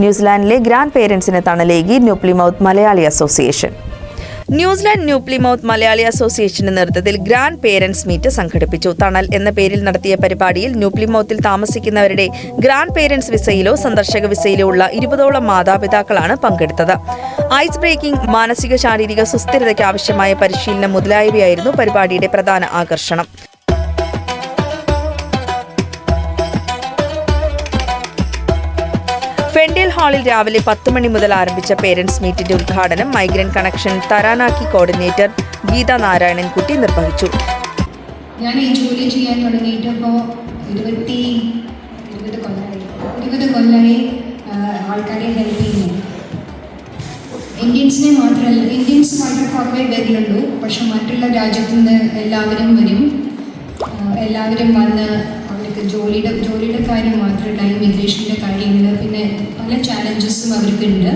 ന്യൂസിലാൻഡിലെ grand പേരൻസിന് തണലേകി New Plymouth Malayali association. New Zealand New Plymouth Malayali അസോസിയേഷന്റെ നേതൃത്വത്തിൽ ഗ്രാൻഡ് പേരൻസ് മീറ്റ് സംഘടിപ്പിച്ചു. തണൽ എന്ന പേരിൽ നടത്തിയ പരിപാടിയിൽ ന്യൂ പ്ലിമൌത്തിൽ താമസിക്കുന്നവരുടെ ഗ്രാൻഡ് പേരൻസ് വിസയിലോ സന്ദർശക വിസയിലോ ഉള്ള 20ഓളം മാതാപിതാക്കളാണ് പങ്കെടുത്തത്. ഐസ് ബ്രേക്കിംഗ്, മാനസിക ശാരീരിക സുസ്ഥിരതയ്ക്ക് ആവശ്യമായ പരിശീലനം മുതലായവയായിരുന്നു പരിപാടിയുടെ പ്രധാന ആകർഷണം. ഫെൻഡേൽ ഹാളിൽ രാവിലെ 10 മണി മുതൽ ആരംഭിച്ച പേരൻസ് മീറ്റിന്റെ ഉദ്ഘാടനം migrant connection Taranaki coordinator Geetha Narayanankutty നിർവഹിച്ചു. ഞാൻ ഈ ജോലി ചെയ്യാൻ തുടങ്ങിയിട്ടിപ്പോൾ 20 കൊല്ലമായി ആൾക്കാരെ ഹെൽപ്പ് ചെയ്യുന്നു. ഇന്ത്യൻസിനെ മാത്രമല്ല, ഇന്ത്യൻസ് വളരെ കുറവേ വരില്ലുള്ളൂ. പക്ഷെ മറ്റുള്ള രാജ്യത്തു നിന്ന് എല്ലാവരും വരും. എല്ലാവരും വന്ന് അവർക്ക് ജോലിയുടെ കാര്യം മാത്രമല്ല, ഇമിഗ്രേഷൻ്റെ കാര്യങ്ങൾ, പിന്നെ പല ചാലഞ്ചസും അവർക്കുണ്ട്.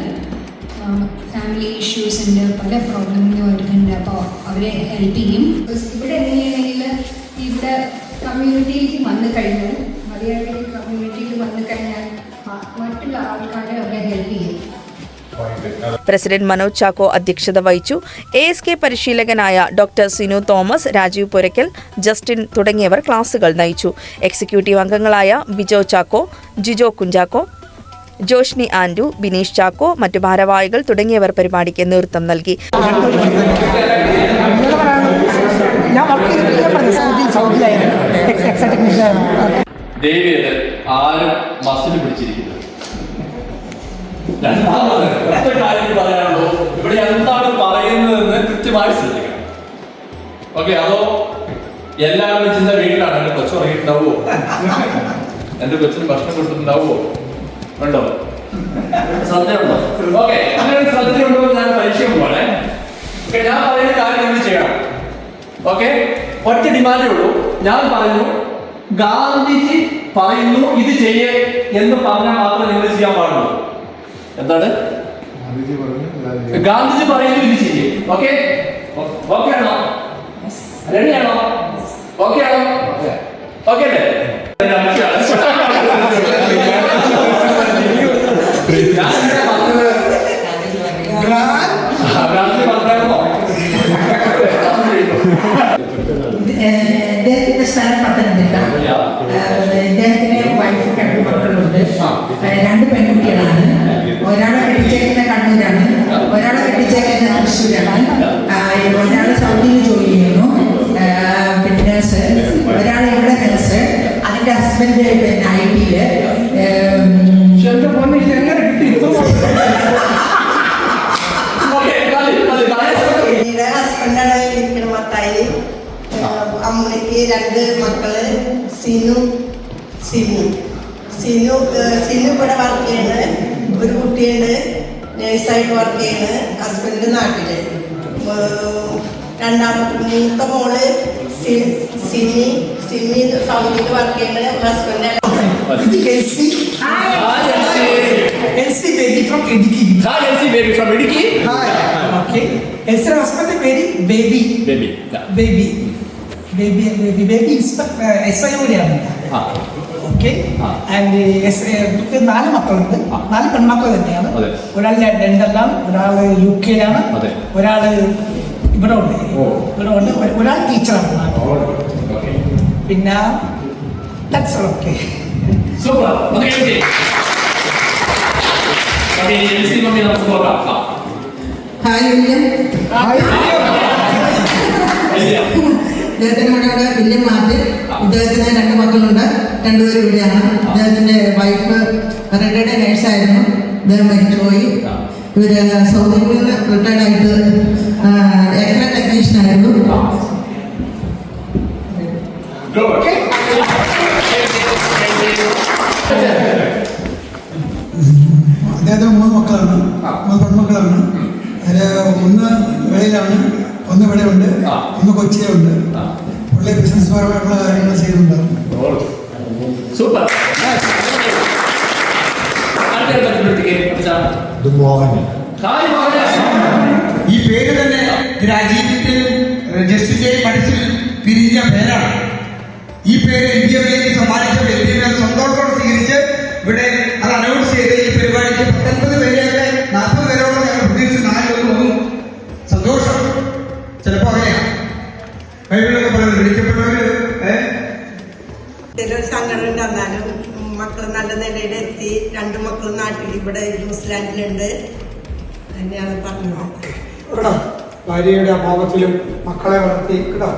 ഫാമിലി ഇഷ്യൂസ് ഉണ്ട്, പല പ്രോബ്ലങ്ങളും അവർക്കുണ്ട്. അപ്പോൾ അവരെ ഹെൽപ്പ് ചെയ്യും. ഇവിടെ എങ്ങനെയാണെങ്കിൽ ഇവിടെ കമ്മ്യൂണിറ്റിയിലേക്ക് വന്നു കഴിഞ്ഞാൽ, മലയാളി കമ്മ്യൂണിറ്റിയിൽ വന്നു കഴിഞ്ഞാൽ മറ്റുള്ള ആൾക്കാരെ അവരെ ഹെൽപ്പ് ചെയ്യും. പ്രസിഡന്റ് മനോജ് ചാക്കോ അധ്യക്ഷത വഹിച്ചു. ASK പരിശീലകനായ doctor Sinu Thomas, Rajeev Puraykkal, Justin തുടങ്ങിയവർ ക്ലാസുകൾ നയിച്ചു. എക്സിക്യൂട്ടീവ് അംഗങ്ങളായ ബിജോ ചാക്കോ, ജിജോ കുഞ്ചാക്കോ, ജോഷ്നി ആൻഡു, ബിനീഷ് ചാക്കോ, മറ്റു ഭാരവാഹികൾ തുടങ്ങിയവർ പരിപാടിക്ക് നേതൃത്വം നൽകി. രണ്ടാമത് കാര്യം പറയാനുള്ളൂ, ഇവിടെ എന്താണ് പറയുന്നതെന്ന് കൃത്യമായി ശ്രദ്ധിക്കണം. ഓക്കെ, അതോ എല്ലാവരും ചിന്ത വീട്ടിലാണ് എന്റെ കൊച്ചു ഉറങ്ങിയിട്ടുണ്ടാവോ, എന്റെ കൊച്ചിന് ഭക്ഷണം കൊടുത്തിട്ടുണ്ടാവോ, ഉണ്ടോ, ശ്രദ്ധയുണ്ടോ? ഓക്കെ, അങ്ങനെ ശ്രദ്ധയുണ്ടോ ഞാൻ പരീക്ഷയ്ക്ക് പോകണേ. ഞാൻ പറയുന്ന കാര്യം നിങ്ങൾ ചെയ്യണം. ഓക്കെ, ഒറ്റ ഡിമാൻഡേ ഉള്ളൂ. ഞാൻ പറഞ്ഞു ഗാന്ധിജി പറയുന്നു ഇത് ചെയ്യേ എന്ന് പറഞ്ഞാൽ മാത്രമേ നിങ്ങൾ ചെയ്യാൻ പാടുള്ളൂ. എന്താണ് ഗാന്ധിജി പറയുന്നു ഇത് ചെയ്യേ. ഓക്കെ, ഓക്കെ ആണോ? റെഡി ആണോ? ഓക്കെ ആണോ? ഓക്കെ അല്ലേ? ഇദ്ദേഹത്തിന്റെ സ്ഥലം പത്തനംതിട്ട. ഇദ്ദേഹത്തിന് വൈഫ് 2 മക്കളുണ്ട്. 2 പെൺകുട്ടികളാണ്. ഒരാളെ കെട്ടിച്ചേക്കുന്ന കണ്ണൂരാണ്, ഒരാളെ കെട്ടിച്ചേക്കുന്ന തൃശ്ശൂരാണ്, ഒരാള് സൗദിയിൽ ജോലി ചെയ്യുന്നു, പിന്നെ നഴ്സ്, ഒരാൾ ഇവിടെ നഴ്സ്. അതിന്റെ ഹസ്ബൻഡ് പിന്നെ IT-ല്. ഹസ്ബൻഡാണ് ഇരിക്കുന്ന മത്തായി. അമ്മയ്ക്ക് 2 മക്കള്, സിനു ഇവിടെ വർക്ക് ചെയ്യണ്. ഒരു കുട്ടിയുണ്ട്, നേഴ്സായിട്ട് വർക്ക് ചെയ്യണ്. ഹസ്ബൻഡ് നാട്ടില്. മൂത്ത മോള് സിമി സൗദിയിൽ വർക്ക് ചെയ്യണ്. Husband Elsie baby from Idiki. Hi Elsie baby from Idiki. Hi. Okay. Elsie husband baby. Yeah. Baby SIO-ലാണ്. ഓക്കെ. ആൻഡ് 4 മക്കളുണ്ട്. 4 പെൺമക്കൾ തന്നെയാണ്. ഒരാൾ ലണ്ടനിലാണ്, ഒരാൾ UK-ലാണ്, ഒരാൾ ഇവിടെ ഉണ്ട്, ഒരാൾ ടീച്ചറാണ്. പിന്നെ that's okay. Super. Okay. Elsie mummy നമുക്ക് നോക്കാം. Hi William. ഇദ്ദേഹത്തിന് ഇവിടെ വില്യം മാർട്ടിൻ. ഇദ്ദേഹത്തിന് 2 മക്കളുണ്ട്, 2 പേരും ഇവിടെയാണ്. ഇദ്ദേഹത്തിന്റെ വൈഫ് റിട്ടയർഡ് നേഴ്സായിരുന്നു, ഇദ്ദേഹം മരിച്ചുപോയി. ഇവര് സൗദിയിൽ നിന്ന് റിട്ടയർഡ് ആയിട്ട് എക്സ്റേ ടെക്നീഷ്യൻ ആയിരുന്നു. അദ്ദേഹത്തിന് 3 മക്കളാണ്, 3 പെൺമക്കളാണ്. അതിൽ ഒന്ന് വെളിയിലാണ്, ഒന്ന് ഇവിടെ ഉണ്ട്, ഒന്ന് കൊച്ചിയിലുണ്ട്. പുള്ളി ബിസിനസ് പരമായിട്ടുള്ള കാര്യങ്ങൾ ചെയ്യുന്നുണ്ടാവും. ഈ പേര് തന്നെ രാജ്യത്തിൽ ജസ്റ്റിസ് മനസ്സിൽ പിരിഞ്ഞ പേരാണ്. ഈ പേര് ഇന്ത്യയിലേക്ക് സമ്മാനിച്ച വ്യക്തികളെ സന്തോഷത്തോടെ സ്വീകരിച്ച് ഇവിടെ അത് അനൗൺസ് ചെയ്ത് ഈ പരിപാടി ഈ 19 പേരെയൊക്കെ 40 പേരോളം ഞങ്ങൾ പ്രതീക്ഷിച്ച് 4 ഒന്നും സന്തോഷം. ചിലപ്പോ അങ്ങനെയാണ് കൈകളൊക്കെ പറയുന്നത് വിളിക്കപ്പെട്ടവര് ചിലൊരു സങ്കടം ഉണ്ടാകും. മക്കൾ നല്ല നിലയിലെത്തി. 2 മക്കളും നാട്ടിൽ ഇവിടെ ന്യൂസിലാൻഡിലുണ്ട്. തന്നെയാണ് പറഞ്ഞത്. ഭാര്യയുടെ അഭാവത്തിലും മക്കളെ വളർത്തി കേട്ടോ.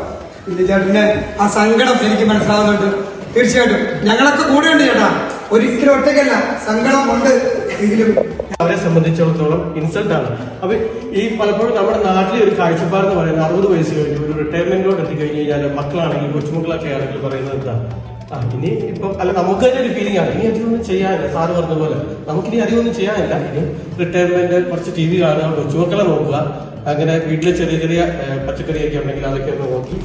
ഇതിന്റെ ചേട്ടന് ആ സങ്കടം എനിക്ക് മനസ്സിലാവുന്നുണ്ട്. തീർച്ചയായിട്ടും ഞങ്ങളൊക്കെ കൂടെയുണ്ട് ചേട്ടാ, ഒരിക്കലും ഒറ്റയ്ക്കല്ല, സങ്കടം ഉണ്ട്. എങ്കിലും അവരെ സംബന്ധിച്ചിടത്തോളം ഇൻസൾട്ട് ആണ്. അപ്പൊ ഈ പലപ്പോഴും നമ്മുടെ നാട്ടിലെ ഒരു കാഴ്ചപ്പാട് എന്ന് പറയുന്നത് 60 വയസ്സ് കഴിഞ്ഞു ഒരു റിട്ടയർമെന്റിലോട്ട് എത്തിക്കഴിഞ്ഞ് കഴിഞ്ഞാൽ മക്കളാണെങ്കിൽ കൊച്ചുമക്കളൊക്കെ ആണെങ്കിൽ പറയുന്നത് എന്താ, ഇനി ഇപ്പൊ അല്ല നമുക്ക് തന്നെ ഒരു ഫീലിംഗ് ആണ്, ഇനി അധികമൊന്നും ചെയ്യാനില്ല. സാറ് പറഞ്ഞ പോലെ നമുക്കിനി അധികമൊന്നും ചെയ്യാനില്ല. ഇനി റിട്ടയർമെന്റ്, കുറച്ച് TV കാണുക, കൊച്ചുമക്കളെ നോക്കുക, അങ്ങനെ വീട്ടിലെ ചെറിയ ചെറിയ പച്ചക്കറിയൊക്കെ ഉണ്ടെങ്കിൽ അതൊക്കെ ഒന്ന് നോക്കി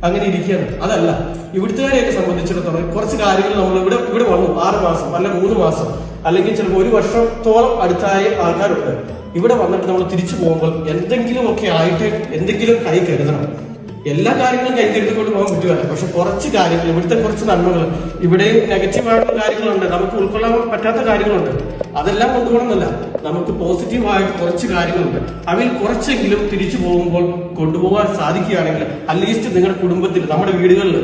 അങ്ങനെ ഇരിക്കുകയാണ്. അതല്ല, ഇവിടുത്തുകാരെയൊക്കെ സംബന്ധിച്ചിടത്തോളം കുറച്ച് കാര്യങ്ങൾ നമ്മൾ ഇവിടെ വന്നു 6 മാസം അല്ല 3 മാസം അല്ലെങ്കിൽ ചിലപ്പോൾ 1 വർഷത്തോളം അടുത്തായ ആൾക്കാരുണ്ട്. ഇവിടെ വന്നിട്ട് നമ്മൾ തിരിച്ചു പോകുമ്പോൾ എന്തെങ്കിലുമൊക്കെ ആയിട്ട് എന്തെങ്കിലും കൈ കരുതണം. എല്ലാ കാര്യങ്ങളും കൈ കരുതിക്കൊണ്ട് പോകാൻ പറ്റുമല്ല, പക്ഷെ കുറച്ച് കാര്യങ്ങൾ, ഇവിടുത്തെ കുറച്ച് നന്മകൾ, ഇവിടെയും നെഗറ്റീവായിട്ടുള്ള കാര്യങ്ങളുണ്ട്, നമുക്ക് ഉൾക്കൊള്ളാൻ പറ്റാത്ത കാര്യങ്ങളുണ്ട്, അതെല്ലാം കൊണ്ടുപോകണമെന്നല്ല, നമുക്ക് പോസിറ്റീവായിട്ട് കുറച്ച് കാര്യങ്ങളുണ്ട്. അവയിൽ കുറച്ചെങ്കിലും തിരിച്ചു പോകുമ്പോൾ കൊണ്ടുപോകാൻ സാധിക്കുകയാണെങ്കിൽ അറ്റ്ലീസ്റ്റ് നിങ്ങളുടെ കുടുംബത്തിൽ, നമ്മുടെ വീടുകളിൽ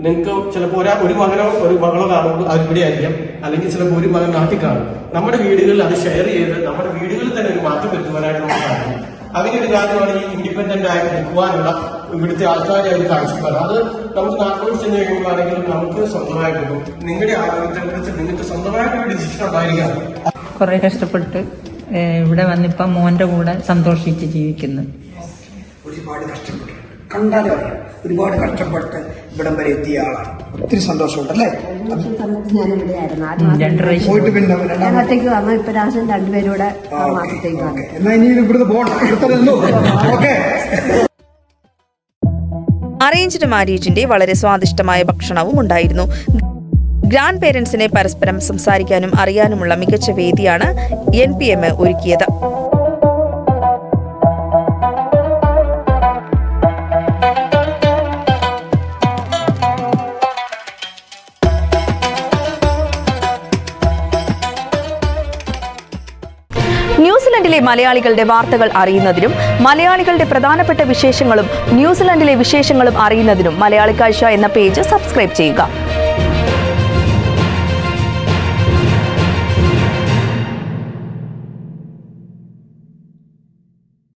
നിങ്ങൾക്ക് ചിലപ്പോൾ ഒരു മകനോ ഒരു മകളോ കാണുമ്പോൾ അത് ഇവിടെ ആയിരിക്കാം, അല്ലെങ്കിൽ ചിലപ്പോൾ ഒരു മകൻ നാട്ടിൽ കാണും. നമ്മുടെ വീടുകളിൽ അത് ഷെയർ ചെയ്ത് നമ്മുടെ വീടുകളിൽ തന്നെ ഒരു മാറ്റം വരുത്തുവാനായിട്ട് നമുക്ക് സാധിക്കും. അതിനൊരു കാര്യമാണ് ഈ ഇൻഡിപെൻഡന്റ് ആയിട്ട് നിൽക്കുവാനുള്ള ഇവിടുത്തെ ആൾക്കാരെ ഒരു കാഴ്ചപ്പാട്. അത് നമുക്ക് നാട്ടിലോട് ചെന്ന് കഴിയുമ്പോഴാണെങ്കിലും നമുക്ക് സ്വന്തമായിട്ട് നിങ്ങളുടെ ആരോഗ്യത്തെ കുറിച്ച് നിങ്ങൾക്ക് സ്വന്തമായിട്ട് ഒരു ഡിസിഷൻ ഉണ്ടായിരിക്കണം. കുറെ കഷ്ടപ്പെട്ട് ഇവിടെ വന്നിപ്പം മോന്റെ കൂടെ സന്തോഷിച്ച് ജീവിക്കുന്നു. ഒരുപാട് കഷ്ടപ്പെട്ടു, കണ്ടാലേ അറിയാം, ഒരുപാട് കഷ്ടപ്പെട്ട് ഇവിടം വരെ എത്തിയ ആളാണ്. ഒത്തിരി സന്തോഷമുണ്ട് അല്ലേ? ഞാൻ ഇവിടെയായിരുന്നു പോയിട്ട് പിന്നെ ഒറ്റയ്ക്ക് വന്നു. ഇപ്പൊ രാശം 2 പേരൂടെ മാസത്തേക്ക് വന്നു. എന്നാ ഇനി ഇവിടുന്ന് പോകണം, ഇവിടുത്തെ ഓക്കെ. അറേഞ്ച്ഡ് മാരേജിന്റെ വളരെ സ്വാദിഷ്ടമായ ഭക്ഷണവും ഉണ്ടായിരുന്നു. ഗ്രാൻഡ് പേരൻസിനെ പരസ്പരം സംസാരിക്കാനും അറിയാനുമുള്ള മികച്ച വേദിയാണ് NPM ഒരുക്കിയത്. ന്യൂസിലൻഡിലെ മലയാളികളുടെ വാർത്തകൾ അറിയുന്നതിനും മലയാളികളുടെ പ്രധാനപ്പെട്ട വിശേഷങ്ങളും ന്യൂസിലൻഡിലെ വിശേഷങ്ങളും അറിയുന്നതിനും മലയാളി കാഴ്ച എന്ന പേജ് സബ്സ്ക്രൈബ് ചെയ്യുക.